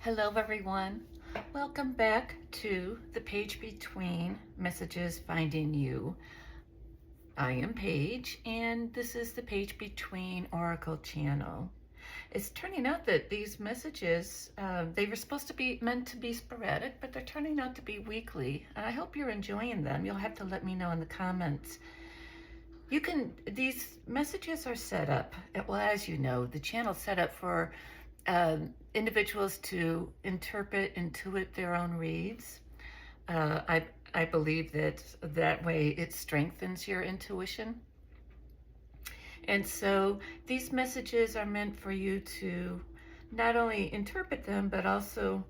Hello, everyone. Welcome back to the Page Between Messages Finding You. I am Paige, and this is the Page Between Oracle channel. It's turning out that these messages, they were supposed to be meant to be sporadic, but they're turning out to be weekly. And I hope you're enjoying them. You'll have to let me know in the comments. These messages are set up, well, as you know, the channel's set up for individuals to intuit their own reads. I believe that way it strengthens your intuition. And so these messages are meant for you to not only interpret them, but also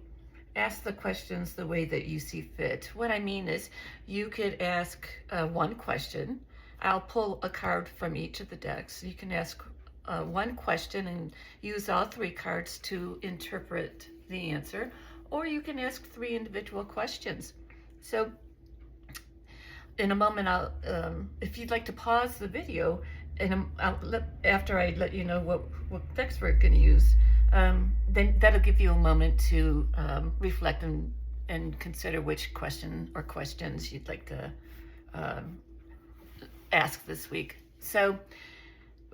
ask the questions the way that you see fit. What I mean is you could ask one question. I'll pull a card from each of the decks. You can ask one question and use all three cards to interpret the answer, or you can ask three individual questions. So in a moment, if you'd like to pause the video, and after I let you know what decks we're going to use, then that'll give you a moment to reflect and consider which question or questions you'd like to ask this week. So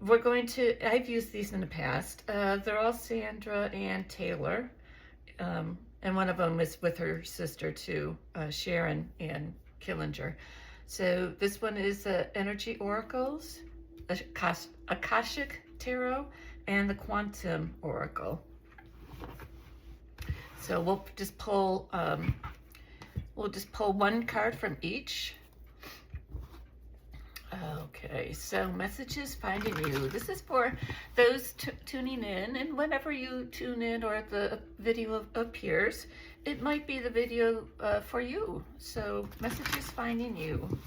I've used these in the past. They're all Sandra and Taylor. And one of them is with her sister too, Sharon and Killinger. So this one is Energy Oracles, Akashic Tarot, and the Quantum Oracle. So we'll just pull one card from each. Okay, so messages finding you. This is for those tuning in, and whenever you tune in or the video appears, it might be the video for you. So messages finding you.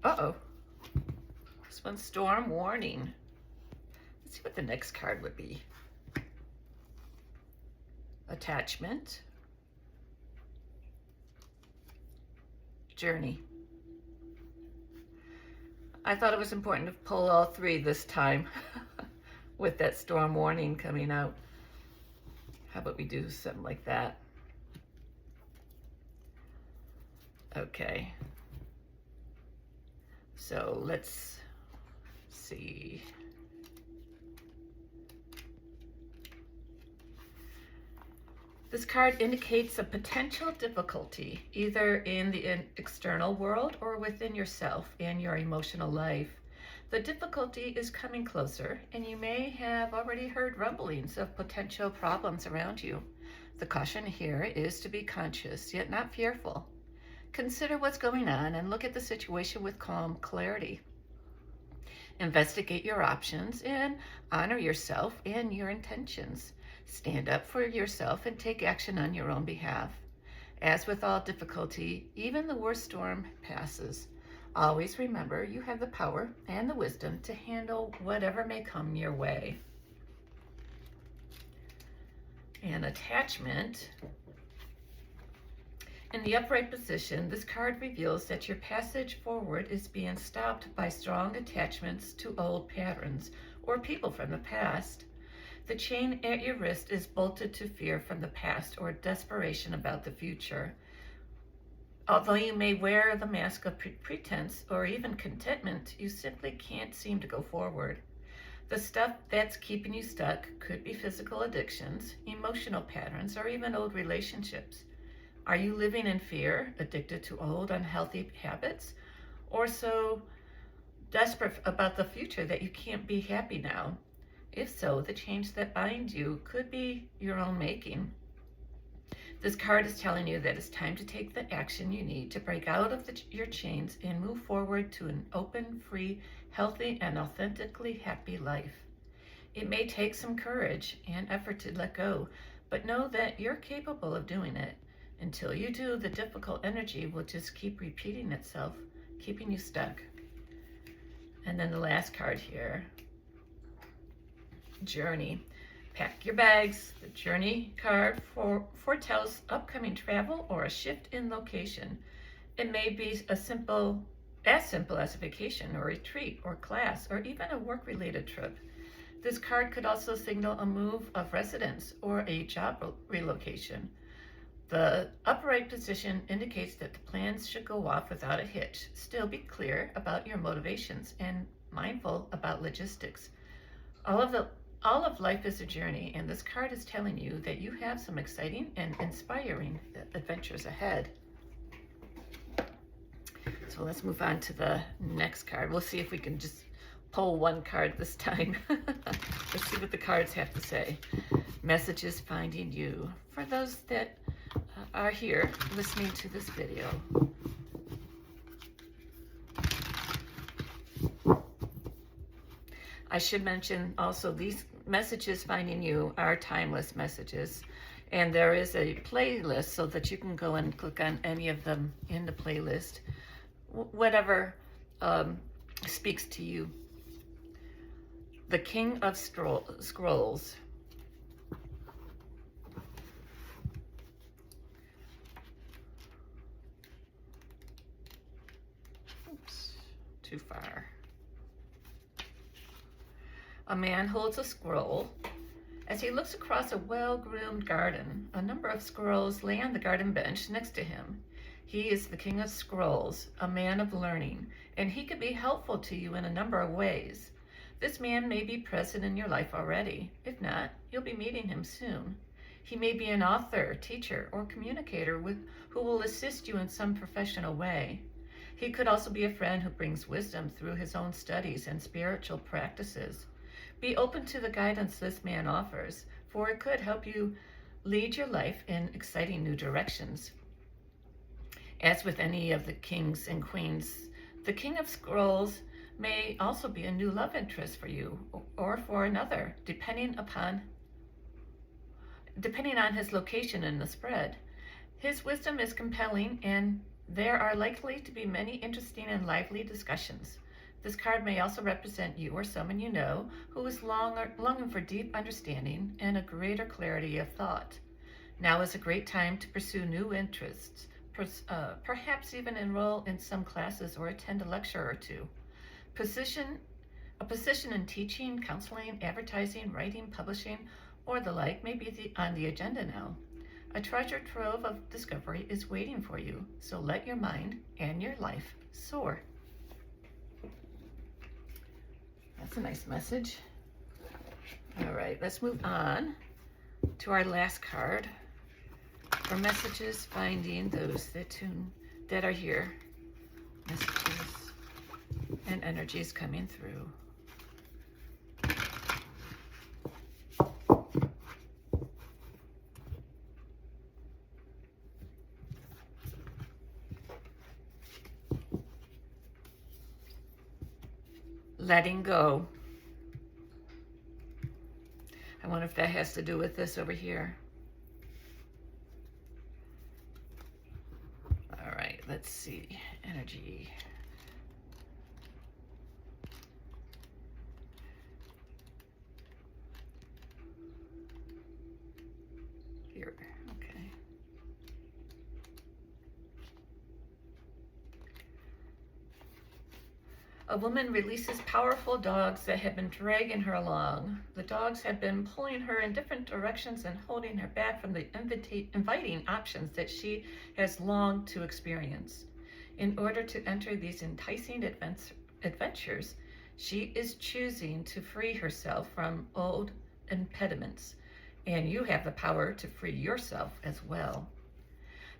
Uh-oh. This one's storm warning. Let's see what the next card would be. Attachment. Journey. I thought it was important to pull all three this time with that storm warning coming out. How about we do something like that? Okay. So let's see. This card indicates a potential difficulty, either in the external world or within yourself and your emotional life. The difficulty is coming closer, and you may have already heard rumblings of potential problems around you. The caution here is to be conscious, yet not fearful. Consider what's going on and look at the situation with calm clarity. Investigate your options and honor yourself and your intentions. Stand up for yourself and take action on your own behalf. As with all difficulty, even the worst storm passes. Always remember you have the power and the wisdom to handle whatever may come your way. And attachment. In the upright position, this card reveals that your passage forward is being stopped by strong attachments to old patterns or people from the past. The chain at your wrist is bolted to fear from the past or desperation about the future. Although you may wear the mask of pretense or even contentment, you simply can't seem to go forward. The stuff that's keeping you stuck could be physical addictions, emotional patterns, or even old relationships. Are you living in fear, addicted to old, unhealthy habits, or so desperate about the future that you can't be happy now? If so, the change that binds you could be your own making. This card is telling you that it's time to take the action you need to break out of your chains and move forward to an open, free, healthy, and authentically happy life. It may take some courage and effort to let go, but know that you're capable of doing it. Until you do, the difficult energy will just keep repeating itself, keeping you stuck. And then the last card here, Journey. Pack your bags. The journey card foretells upcoming travel or a shift in location. It may be as simple as a vacation or retreat or class or even a work-related trip. This card could also signal a move of residence or a job relocation. The upright position indicates that the plans should go off without a hitch. Still be clear about your motivations and mindful about logistics. All of life is a journey, and this card is telling you that you have some exciting and inspiring adventures ahead. So let's move on to the next card. We'll see if we can just pull one card this time. Let's see what the cards have to say. Messages finding you. For those that are here listening to this video, I should mention also these messages finding you are timeless messages, and there is a playlist so that you can go and click on any of them in the playlist, whatever speaks to you. The King of Scrolls. Oops, too far. A man holds a scroll. As he looks across a well-groomed garden, a number of squirrels lay on the garden bench next to him. He is the King of Scrolls, a man of learning, and he could be helpful to you in a number of ways. This man may be present in your life already. If not, you'll be meeting him soon. He may be an author, teacher, or communicator who will assist you in some professional way. He could also be a friend who brings wisdom through his own studies and spiritual practices. Be open to the guidance this man offers, for it could help you lead your life in exciting new directions. As with any of the kings and queens, the King of Scrolls may also be a new love interest for you or for another, depending on his location in the spread. His wisdom is compelling, and there are likely to be many interesting and lively discussions. This card may also represent you or someone you know who is longing for deep understanding and a greater clarity of thought. Now is a great time to pursue new interests, perhaps even enroll in some classes or attend a lecture or two. A position in teaching, counseling, advertising, writing, publishing, or the like may be on the agenda now. A treasure trove of discovery is waiting for you, so let your mind and your life soar. That's a nice message. All right, let's move on to our last card for messages finding those that are here. Messages and energies coming through. Letting go. I wonder if that has to do with this over here. All right, let's see. Energy. Here, okay. A woman releases powerful dogs that have been dragging her along. The dogs have been pulling her in different directions and holding her back from the inviting options that she has longed to experience. In order to enter these enticing adventures, she is choosing to free herself from old impediments, and you have the power to free yourself as well.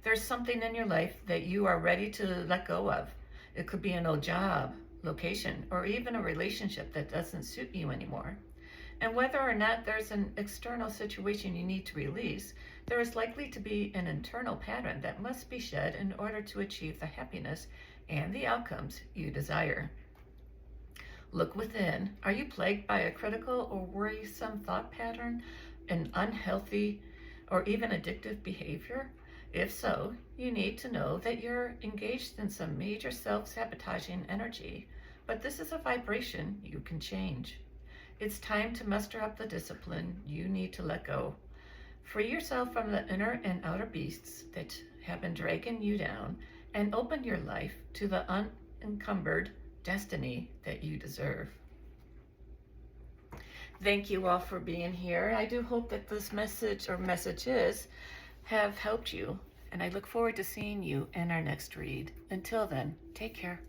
There's something in your life that you are ready to let go of. It could be an old job, location, or even a relationship that doesn't suit you anymore. And whether or not there's an external situation you need to release, there is likely to be an internal pattern that must be shed in order to achieve the happiness and the outcomes you desire. Look within. Are you plagued by a critical or worrisome thought pattern, an unhealthy or even addictive behavior? If so, you need to know that you're engaged in some major self-sabotaging energy, but this is a vibration you can change. It's time to muster up the discipline you need to let go. Free yourself from the inner and outer beasts that have been dragging you down and open your life to the unencumbered destiny that you deserve. Thank you all for being here. I do hope that this message or messages have helped you, and I look forward to seeing you in our next read. Until then, take care.